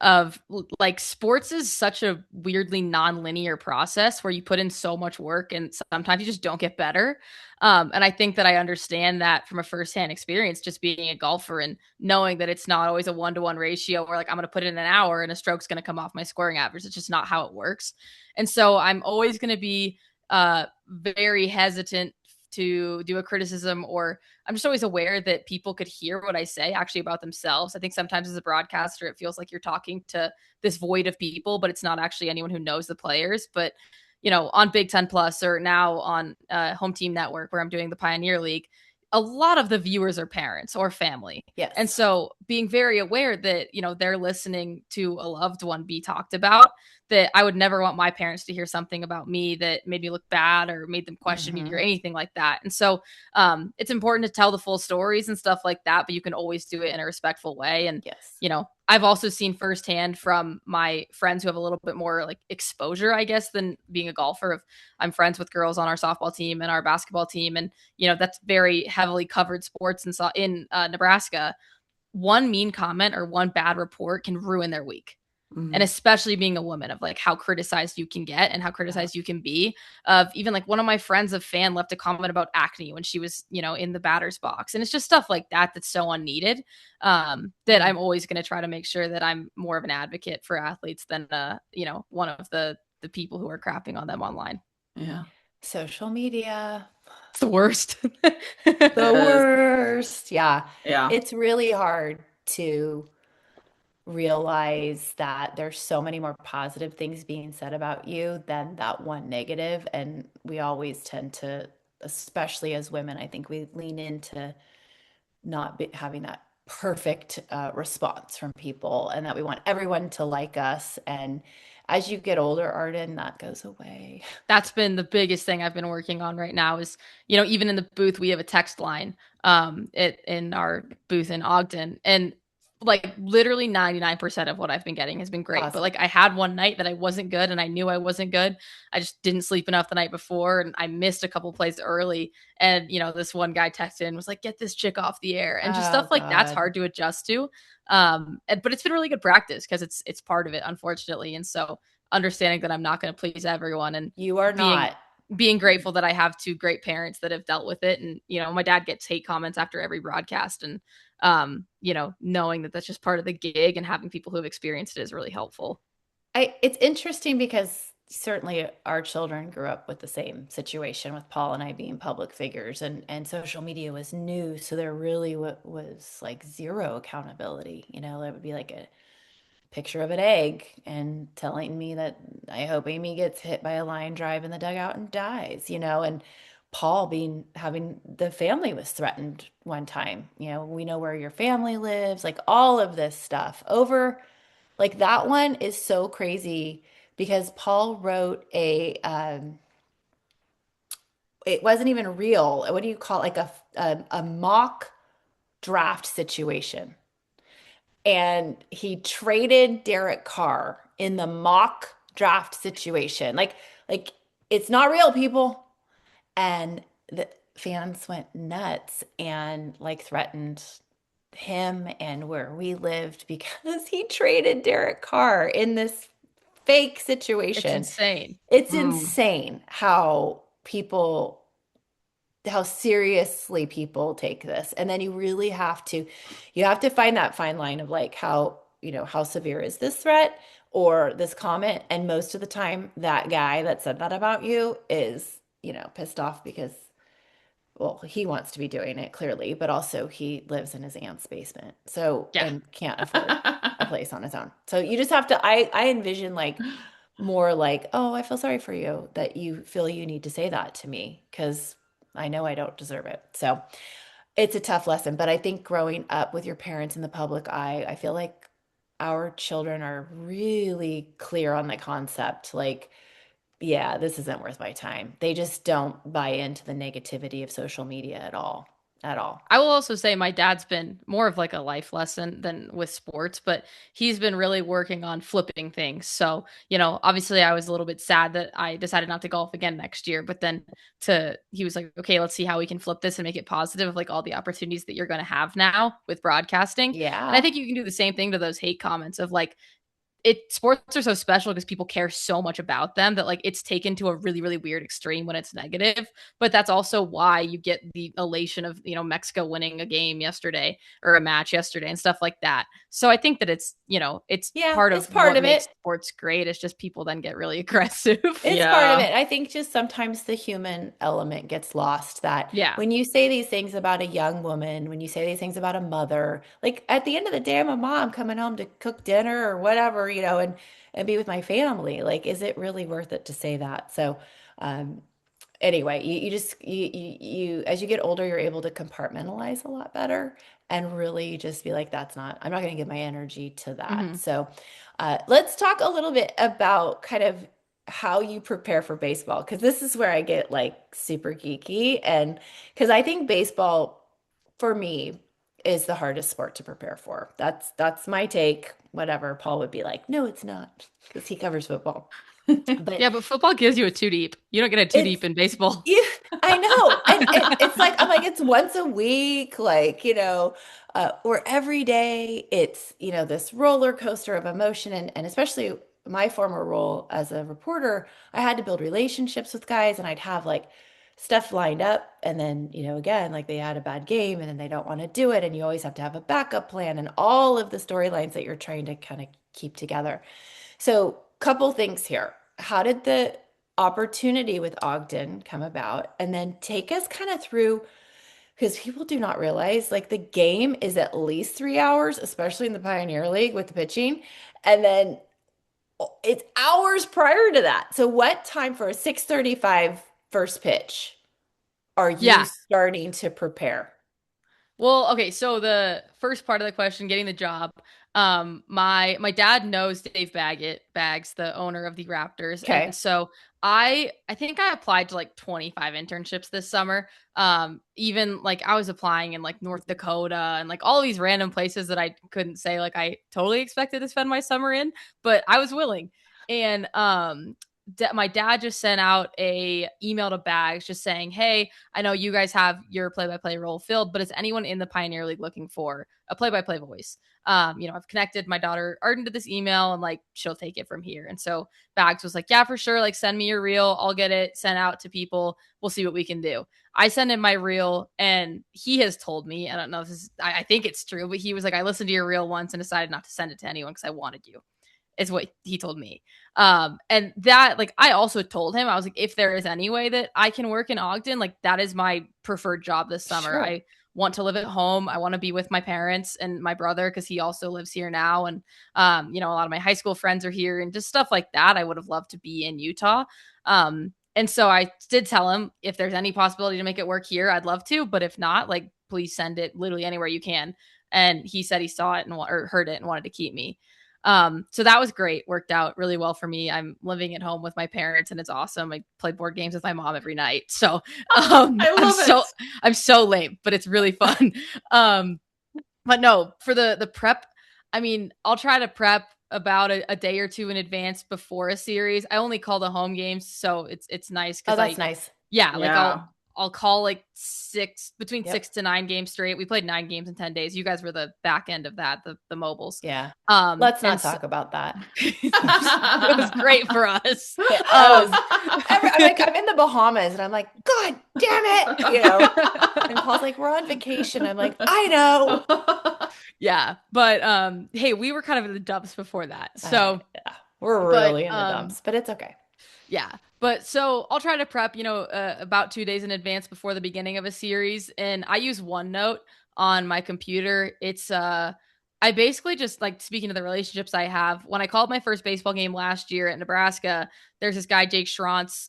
Of like sports is such a weirdly non-linear process where you put in so much work and sometimes you just don't get better. And I think that I understand that from a firsthand experience, just being a golfer and knowing that it's not always a 1-to-1 ratio where like I'm going to put in an hour and a stroke's going to come off my scoring average. It's just not how it works. And so I'm always going to be very hesitant to do a criticism, or I'm just always aware that people could hear what I say actually about themselves. I think sometimes as a broadcaster, it feels like you're talking to this void of people, but it's not actually anyone who knows the players. But, on Big Ten Plus or now on Home Team Network, where I'm doing the Pioneer League, a lot of the viewers are parents or family. And Yes. so being very aware that, they're listening to a loved one be talked about, that I would never want my parents to hear something about me that made me look bad or made them question me or Mhm. anything like that. And so it's important to tell the full stories and stuff like that, but you can always do it in a respectful way. And, Yes. I've also seen firsthand from my friends who have a little bit more like exposure, I guess, than being a golfer. Of I'm friends with girls on our softball team and our basketball team, and that's very heavily covered sports in Nebraska. One mean comment or one bad report can ruin their week. And Mhm. especially being a woman, of like how criticized you can get and how Yeah. criticized you can be. Of even like one of my friends, a fan, left a comment about acne when she was in the batter's box, and it's just stuff like that that's so unneeded. That Mhm. I'm always going to try to make sure that I'm more of an advocate for athletes than one of the people who are crapping on them online. Yeah. Social media. It's the worst. The Yes. worst. Yeah. Yeah. It's really hard to realize that there's so many more positive things being said about you than that one negative. And we always tend to, especially as women, I think we lean into not having that perfect response from people and that we want everyone to like us. And as you get older, Arden, that goes away. That's been the biggest thing I've been working on right now is, even in the booth, we have a text line in our booth in Ogden. And like literally 99% of what I've been getting has been great. But Awesome. like I had one night that I wasn't good and I knew I wasn't good. I just didn't sleep enough the night before and I missed a couple plays early. And, this one guy texted and was like, get this chick off the air. And just Oh, stuff like that's God. hard to adjust to. But it's been really good practice because it's part of it, unfortunately. And so understanding that I'm not going to please everyone and You are being not. being grateful that I have two great parents that have dealt with it. And, my dad gets hate comments after every broadcast, and, knowing that that's just part of the gig and having people who have experienced it is really helpful. It's interesting because certainly our children grew up with the same situation with Paul and I being public figures, and social media was new, so there really was like zero accountability. There would be like a picture of an egg and telling me that I hope Amy gets hit by a line drive in the dugout and dies, and Paul being having the family was threatened one time. We know where your family lives, like all of this stuff over. Like that one is so crazy because Paul wrote it wasn't even real. What do you call it? Like a mock draft situation. And he traded Derek Carr in the mock draft situation. Like it's not real, people. And the fans went nuts and like threatened him and where we lived because he traded Derek Carr in this fake It's situation. insane. It's Mm. insane how people how seriously people take this. And then you really have to find that fine line of like how severe is this threat or this comment? And most of the time that guy that said that about you is, pissed off because well, he wants to be doing it clearly, but also he lives in his aunt's basement. So, Yeah. and can't afford a place on his own. So you just have to, I envision like more like, oh, I feel sorry for you that you feel you need to say that to me because I know I don't deserve it. So it's a tough lesson. But I think growing up with your parents in the public eye, I feel like our children are really clear on the concept. Like, yeah, this isn't worth my time. They just don't buy into the negativity of social media at all. At all. I will also say my dad's been more of like a life lesson than with sports, but he's been really working on flipping things. So, obviously I was a little bit sad that I decided not to golf again next year, but then he was like, okay, let's see how we can flip this and make it positive of like all the opportunities that you're going to have now with broadcasting. And I Yeah. think you can do the same thing to those hate comments of like, sports are so special because people care so much about them that like it's taken to a really really weird extreme when it's negative, but that's also why you get the elation of Mexico winning a game yesterday or a match yesterday and stuff like that. So I think that it's Yeah, part it's of part what of makes it. sports great. It's just people then get really aggressive. It's part of Yeah. it. I think just sometimes the human element gets lost that Yeah. when you say these things about a young woman, when you say these things about a mother, like at the end of the day, I'm a mom coming home to cook dinner or whatever, and be with my family. Like, is it really worth it to say that? So, um, anyway, you just as you get older, you're able to compartmentalize a lot better and really just be like, I'm not going to give my energy to that. Hmm. So, let's talk a little bit about kind of how you prepare for baseball, because this is where I get like super geeky. And because I think baseball for me is the hardest sport to prepare for. That's my take. Whatever. Paul would be like, no, it's not, because he covers football. But Yeah, but football gives you a two deep. You don't get a two it's deep in baseball. yeah, I know. And it's like, I'm like, it's once a week, like, or every day. It's, this roller coaster of emotion. And especially my former role as a reporter, I had to build relationships with guys and I'd have like stuff lined up. And then, again, like they had a bad game and then they don't want to do it. And you always have to have a backup plan and all of the storylines that you're trying to kind of keep together. So, couple things here. How did the opportunity with Ogden come about? And then take us kind of through, because people do not realize like the game is at least 3 hours, especially in the Pioneer League with the pitching. And then it's hours prior to that. So, what time for a 6:35 first pitch are you Yeah. starting to prepare? Well, okay, so the first part of the question, getting the job, my dad knows Dave Baggs, the owner of the Raptors, and Okay. so I think I applied to like 25 internships this summer. Even like I was applying in like North Dakota and like all these random places that I couldn't say like I totally expected to spend my summer in, but I was willing. And my dad just sent out a email to Bags just saying, "Hey, I know you guys have your play-by-play role filled, but is anyone in the Pioneer League looking for a play-by-play voice?" I've connected my daughter Arden to this email and like she'll take it from here. And so Bags was like, "Yeah, for sure. Like send me your reel. I'll get it sent out to people. We'll see what we can do." I send him my reel and he has told me, I don't know if this is, I think it's true, but he was like, "I listened to your reel once and decided not to send it to anyone because I wanted you," is what he told me. And that, like, I also told him, I was like, if there is any way that I can work in Ogden, like, that is my preferred job this summer. Sure. I want to live at home. I want to be with my parents and my brother because he also lives here now. And, a lot of my high school friends are here and just stuff like that. I would have loved to be in Utah. And so I did tell him if there's any possibility to make it work here, I'd love to. But if not, like, please send it literally anywhere you can. And he said he saw it or heard it and wanted to keep me. So that was great. Worked out really well for me. I'm living at home with my parents and it's awesome. I play board games with my mom every night. So I I'm love so it. I'm so lame, but it's really fun. um but no, for the prep, I mean, I'll try to prep about a day or two in advance before a series. I only call the home games, so it's nice Oh, because that's nice. yeah, like Yeah. I'll call like between 6 to 9 games straight. We played 9 games in 10 days. You guys were the back end of that, the mobiles. Yeah. Let's not talk about that. It was great for us. I'm in the Bahamas and I'm like, God damn it. You know, and Paul's like, we're on vacation. I'm like, I know. Yeah. But hey, we were kind of in the dumps before that. So yeah, we're really in the dumps, but it's okay. Yeah. But so I'll try to prep, about 2 days in advance before the beginning of a series. And I use OneNote on my computer. It's, I basically just like speaking of the relationships I have. When I called my first baseball game last year at Nebraska, there's this guy, Jake Schrantz,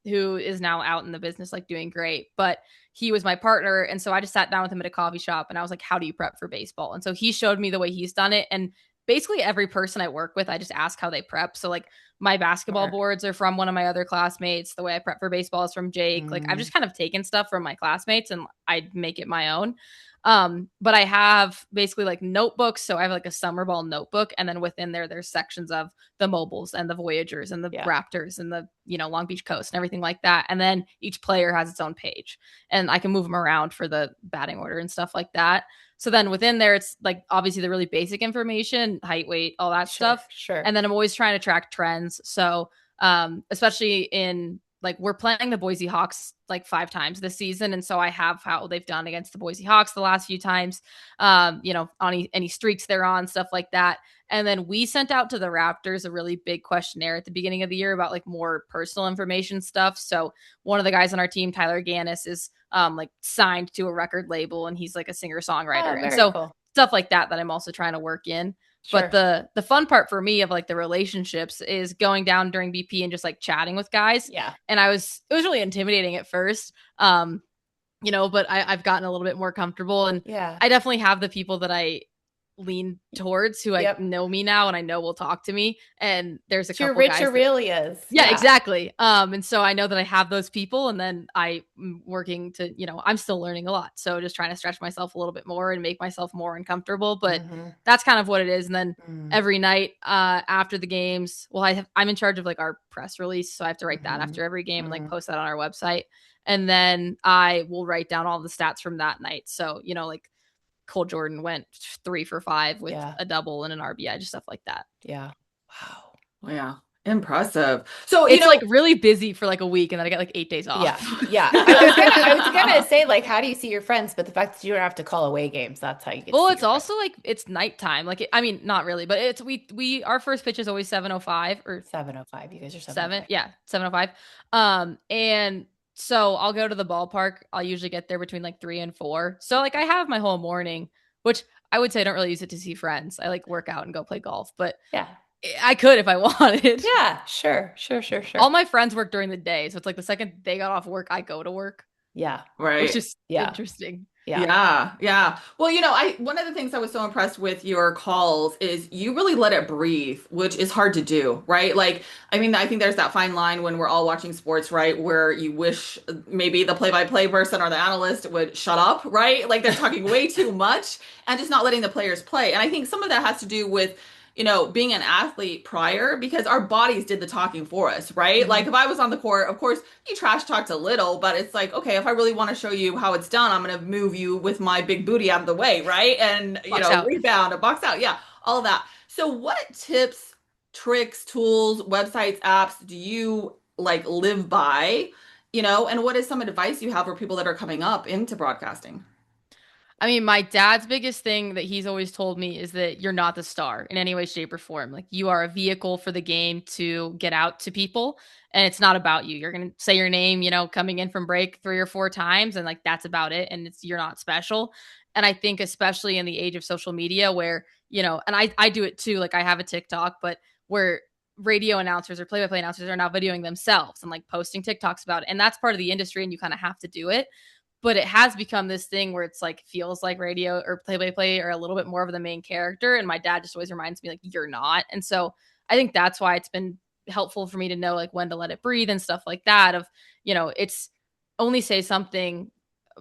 who is now out in the business, like doing great, but he was my partner. And so I just sat down with him at a coffee shop and I was like, how do you prep for baseball? And so he showed me the way he's done it. And basically every person I work with, I just ask how they prep. So like my basketball boards are from one of my other classmates. The way I prep for baseball is from Jake. Like I've just kind of taken stuff from my classmates and I make it my own. But I have basically like notebooks. So I have like a summer ball notebook. And then within there's sections of the mobiles and the Voyagers and the Raptors and the, Long Beach Coast and everything like that. And then each player has its own page and I can move them around for the batting order and stuff like that. So then within there, it's like obviously the really basic information, height, weight, all that stuff. Sure. And then I'm always trying to track trends. So especially in like we're playing the Boise Hawks like 5 times this season. And so I have how they've done against the Boise Hawks the last few times, on any streaks they're on, stuff like that. And then we sent out to the Raptors a really big questionnaire at the beginning of the year about like more personal information stuff. So one of the guys on our team, Tyler Gannis, is like signed to a record label and he's like a singer-songwriter. And so cool. Stuff like that I'm also trying to work in. Sure. But the fun part for me of like the relationships is going down during BP and just like chatting with guys. Yeah. And it was really intimidating at first. But I've gotten a little bit more comfortable and I definitely have the people that I lean towards who I know me now and I know will talk to me. And there's a couple Rich guys Aurelias. Yeah, exactly. And so I know that I have those people and then I'm working to, I'm still learning a lot. So just trying to stretch myself a little bit more and make myself more uncomfortable. But that's kind of what it is. And then every night after the games, I'm in charge of like our press release. So I have to write that after every game and like post that on our website. And then I will write down all the stats from that night. So, like Cole Jordan went 3 for 5 with a double and an RBI, just stuff like that. Yeah. Wow. Yeah. Impressive. So it's like really busy for like a week and then I get like 8 days off. Yeah. I was gonna say like, how do you see your friends? But the fact that you don't have to call away games, that's how you get. Well, it's also like it's nighttime. Like, not really, but it's our first pitch is always 7:05 or 7:05. You guys are 7. Yeah, 7:05. And so I'll go to the ballpark. I'll usually get there between like 3 and 4. So like I have my whole morning, which I would say I don't really use it to see friends. I like work out and go play golf, but I could if I wanted. Yeah, sure. All my friends work during the day. So it's like the second they got off work, I go to work. Yeah. Right. Which is interesting. Yeah. Well, one of the things I was so impressed with your calls is you really let it breathe, which is hard to do, right? Like, I think there's that fine line when we're all watching sports, right? Where you wish maybe the play-by-play person or the analyst would shut up, right? Like they're talking way too much and just not letting the players play. And I think some of that has to do with being an athlete prior because our bodies did the talking for us, right? Like if I was on the court, of course, you trash talked a little, but it's like, okay, if I really want to show you how it's done, I'm going to move you with my big booty out of the way, right? And, rebound and box out. Yeah, all of that. So what tips, tricks, tools, websites, apps do you like live by, and what is some advice you have for people that are coming up into broadcasting? My dad's biggest thing that he's always told me is that you're not the star in any way, shape, or form. Like you are a vehicle for the game to get out to people. And it's not about you. You're going to say your name, coming in from break 3 or 4 times. And like, that's about it. And you're not special. And I think especially in the age of social media where, and I do it too. Like I have a TikTok, but where radio announcers or play-by-play announcers are now videoing themselves and like posting TikToks about it. And that's part of the industry and you kind of have to do it. But it has become this thing where it's like feels like radio or play-by-play are a little bit more of the main character. And my dad just always reminds me like, you're not. And so I think that's why it's been helpful for me to know like when to let it breathe and stuff like that of, it's only say something.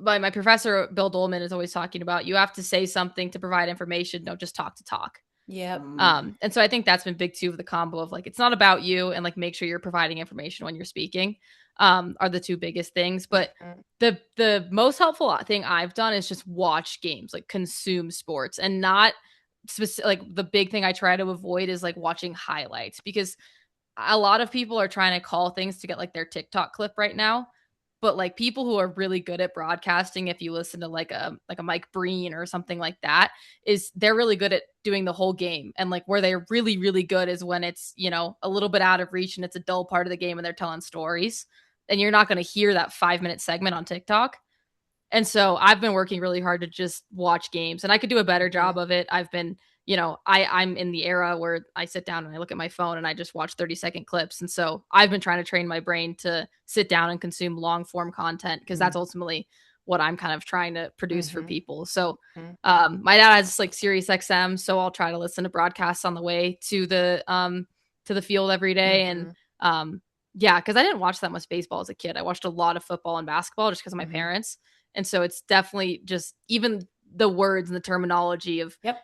But my professor, Bill Dolman, is always talking about you have to say something to provide information. Don't just talk to talk. Yep. And so I think that's been big too of the combo of like, it's not about you and like, make sure you're providing information when you're speaking. are the two biggest things. But Mhm. the most helpful thing I've done is just watch games, like consume sports, and not specific. Like the big thing I try to avoid is like watching highlights, because a lot of people are trying to call things to get like their TikTok clip right now. But like people who are really good at broadcasting, if you listen to like a Mike Breen or something like that, is they're really good at doing the whole game. And like where they're really, really good is when it's, a little bit out of reach and it's a dull part of the game and they're telling stories. And you're not going to hear that 5-minute segment on TikTok. And so I've been working really hard to just watch games, and I could do a better job of it. I've been, I'm in the era where I sit down and I look at my phone and I just watch 30-second clips. And so I've been trying to train my brain to sit down and consume long form content, because that's ultimately what I'm kind of trying to produce for people. So my dad has like Sirius XM, so I'll try to listen to broadcasts on the way to the field every day. And yeah, because I didn't watch that much baseball as a kid. I watched a lot of football and basketball just because of my parents. And so it's definitely just even the words and the terminology of, Yep.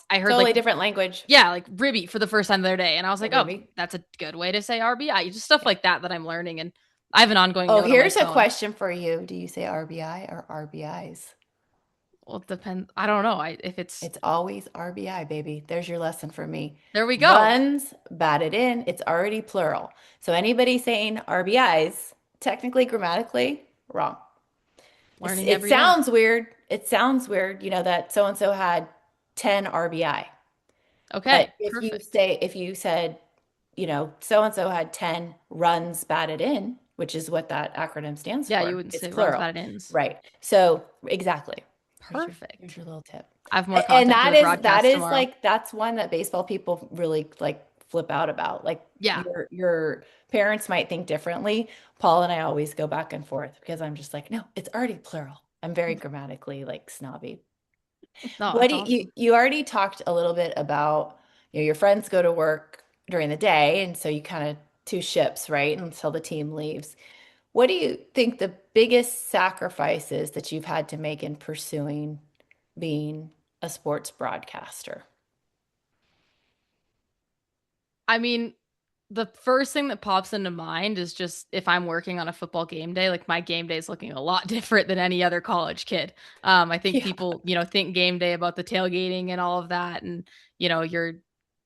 I heard Totally like, different language. yeah, like ribby for the first time the other day. And I was like, oh, Ribby. that's a good way to say RBI. Just stuff like that I'm learning. And I have an ongoing Oh, note on my here's a phone. question for you. Do you say RBI or RBIs? Well, it depends. I don't know. If it's always RBI, baby. There's your lesson for me. there we go. Runs batted in, it's already plural. So anybody saying RBIs, technically, grammatically, wrong. Learning It every day. sounds weird. It sounds weird, that so and so had 10 RBI. Okay. But Perfect. if you said, so and so had 10 runs batted in, which is what that acronym stands Yeah, you for, wouldn't it's say runs plural. batted ins. Right. So exactly. Perfect. Here's your little tip. I have more And content for the that broadcast is tomorrow. like that's one that baseball people really like flip out about. Like Yeah. your parents might think differently. Paul and I always go back and forth because I'm just like, no, it's already plural. I'm very grammatically like snobby. No, What that's do awesome. you already talked a little bit about, your friends go to work during the day, and so you kind of two ships, right? Until the team leaves. What do you think the biggest sacrifices that you've had to make in pursuing being a sports broadcaster? I mean, the first thing that pops into mind is just if I'm working on a football game day, like my game day is looking a lot different than any other college kid. I think Yeah. people, think game day about the tailgating and all of that. And, you're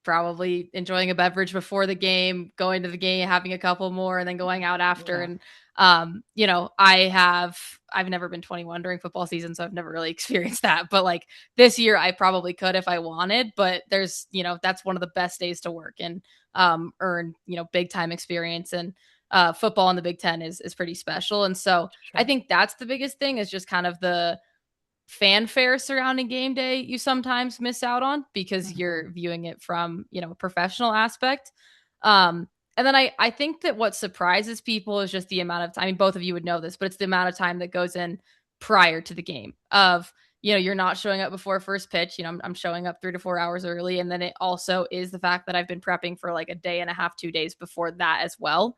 probably enjoying a beverage before the game, going to the game, having a couple more, and then going out after. Yeah. And, I've never been 21 during football season, so I've never really experienced that. But like this year, I probably could if I wanted, but there's, that's one of the best days to work. And earn big time experience, and football in the Big Ten is pretty special. And so I Sure. think that's the biggest thing, is just kind of the fanfare surrounding game day you sometimes miss out on because you're viewing it from a professional aspect. And then I think that what surprises people is just the amount of time. I mean, both of you would know this, but it's the amount of time that goes in prior to the game of, you're not showing up before first pitch. I'm showing up 3 to 4 hours early. And then it also is the fact that I've been prepping for like a day and a half, 2 days before that as well.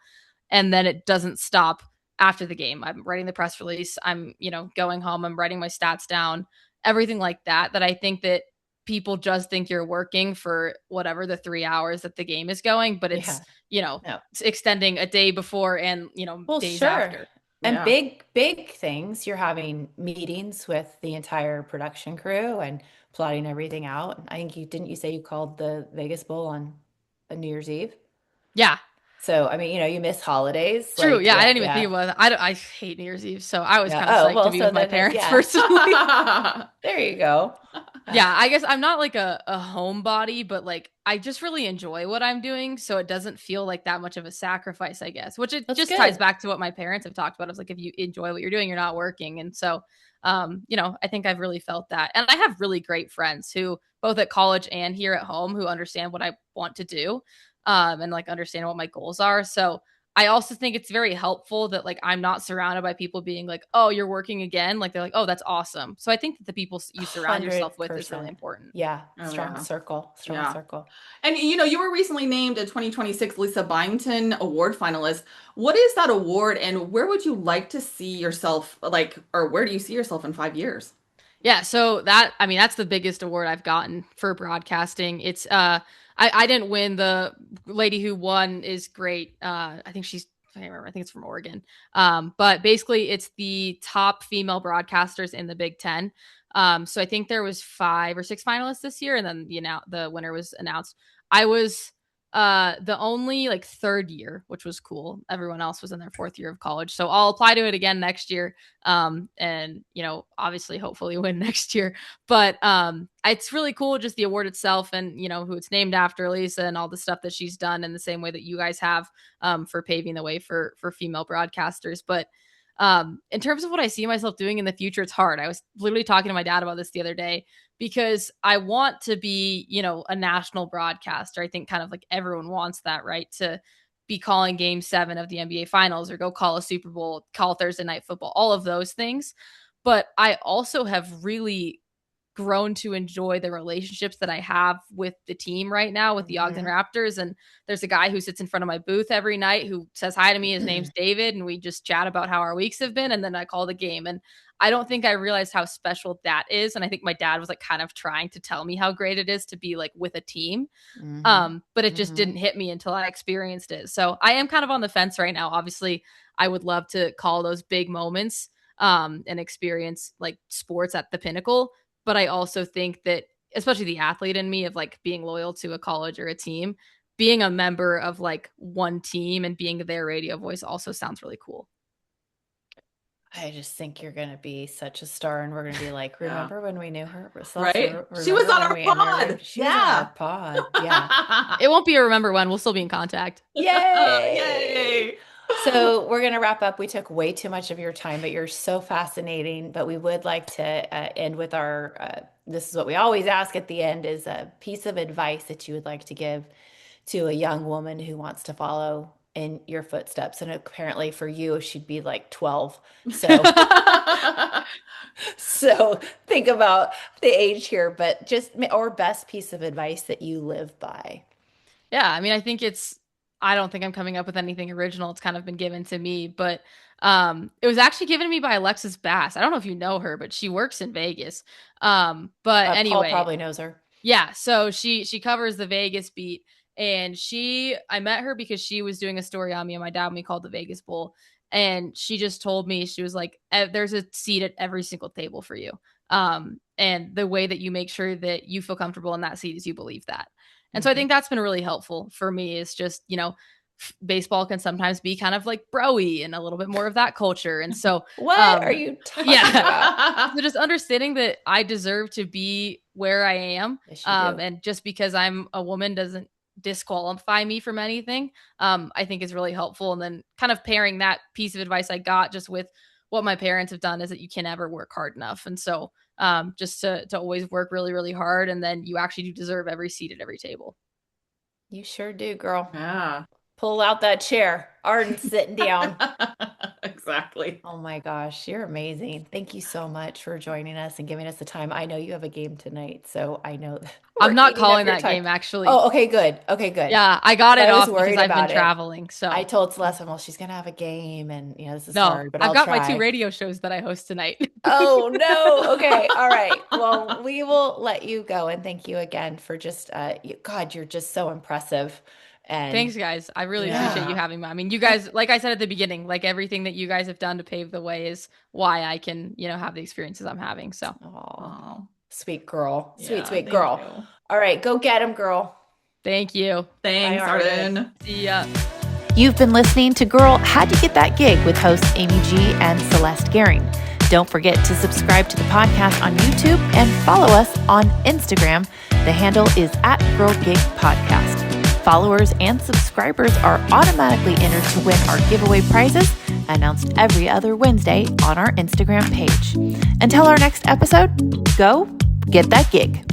And then it doesn't stop after the game. I'm writing the press release. I'm, going home. I'm writing my stats down, everything like that, that I think that people just think you're working for whatever the 3 hours that the game is going, but it's, Yeah. No. it's extending a day before and, Well, days sure. after. And Yeah. big things. You're having meetings with the entire production crew and plotting everything out. I think you say you called the Vegas Bowl on a New Year's Eve? Yeah. So, I mean, you miss holidays. True. Like, Yeah. I yeah, didn't even think yeah, about that. I hate New Year's Eve. So I was yeah. kind of Oh, psyched to well, be so with my then, parents yeah, personally. there you go. Yeah, I guess I'm not like a homebody, but like I just really enjoy what I'm doing. So it doesn't feel like that much of a sacrifice, I guess, which it That's just ties good. back to what my parents have talked about. It's like if you enjoy what you're doing, you're not working. And so, I think I've really felt that. And I have really great friends who both at college and here at home who understand what I want to do, and like understand what my goals are. So I also think it's very helpful that like I'm not surrounded by people being like, "Oh, you're working again." Like they're like, "Oh, that's awesome." So I think that the people you surround yourself with is really 100%. important. Yeah. Oh, Strong yeah. circle. Strong Yeah. circle. And you were recently named a 2026 Lisa Byington Award Finalist. What is that award, and where would you like to see yourself, like, or where do you see yourself in 5 years? Yeah, so that's the biggest award I've gotten for broadcasting. It's I didn't win. The lady who won is great. I think she's can't remember. I think it's from Oregon. But basically it's the top female broadcasters in the Big Ten. So I think there was 5 or 6 finalists this year, and then the winner was announced. I was the only like 3rd year, which was cool. Everyone else was in their 4th year of college. So I'll apply to it again next year. And obviously hopefully win next year. But it's really cool, just the award itself, and who it's named after, Lisa, and all the stuff that she's done in the same way that you guys have for paving the way for female broadcasters. But in terms of what I see myself doing in the future, it's hard. I was literally talking to my dad about this the other day, because I want to be, a national broadcaster. I think kind of like everyone wants that, right? To be calling Game 7 of the NBA Finals, or go call a Super Bowl, call Thursday Night Football, all of those things. But I also have really grown to enjoy the relationships that I have with the team right now, with the Ogden Raptors. And there's a guy who sits in front of my booth every night who says hi to me. His name's David. And we just chat about how our weeks have been. And then I call the game. And I don't think I realized how special that is. And I think my dad was like kind of trying to tell me how great it is to be like with a team. But it just didn't hit me until I experienced it. So I am kind of on the fence right now. Obviously, I would love to call those big moments and experience like sports at the pinnacle. But I also think that, especially the athlete in me, of like being loyal to a college or a team, being a member of like one team and being their radio voice also sounds really cool. I just think you're going to be such a star, and we're going to be like, remember when we knew her? Right? She was on our pod. She was on our pod. Yeah. It won't be a remember when. We'll still be in contact. Yay! So we're going to wrap up. We took way too much of your time, but you're so fascinating. But we would like to end with our, this is what we always ask at the end, is a piece of advice that you would like to give to a young woman who wants to follow in your footsteps. And apparently for you, she'd be like 12. So, so think about the age here, but just, or best piece of advice that you live by. Yeah. I mean, I don't think I'm coming up with anything original. It's kind of been given to me, but it was actually given to me by Alexis Bass. I don't know if you know her, but she works in Vegas. But anyway, Paul probably knows her. Yeah. So she covers the Vegas beat, and I met her because she was doing a story on me and my dad when we called the Vegas Bowl. And she just told me, she was like, there's a seat at every single table for you. And the way that you make sure that you feel comfortable in that seat is you believe that. And so I think that's been really helpful for me, is just, baseball can sometimes be kind of like bro-y and a little bit more of that culture. And so what are you talking about? So just understanding that I deserve to be where I am. Yes, and just because I'm a woman doesn't disqualify me from anything, I think is really helpful. And then kind of pairing that piece of advice I got just with what my parents have done, is that you can never work hard enough. And so just to always work really, really hard. And then you actually do deserve every seat at every table. You sure do, girl. Yeah. Pull out that chair. Arden's sitting down. Exactly. Oh my gosh, you're amazing. Thank you so much for joining us and giving us the time. I know you have a game tonight, so I know I'm not calling that game, actually. Oh, okay, good. Okay, good. Yeah, I got it off because I've been traveling. So I told Celeste, well, she's gonna have a game, and this is no, hard, but I've got try. my 2 radio shows that I host tonight. Oh no. Okay. All right. Well, we will let you go, and thank you again for just God, you're just so impressive. And thanks, guys. I really appreciate you having me. I mean, you guys, like I said at the beginning, like everything that you guys have done to pave the way is why I can, have the experiences I'm having. So, sweet girl, sweet Thank girl. you. All right, go get him, girl. Thank you. Thanks, Bye, Arden. See ya. You've been listening to Girl, How'd You Get That Gig with hosts Amy G and Celeste Gehring. Don't forget to subscribe to the podcast on YouTube and follow us on Instagram. The handle is @GirlGigPodcast. Followers and subscribers are automatically entered to win our giveaway prizes, announced every other Wednesday on our Instagram page. Until our next episode, go get that gig.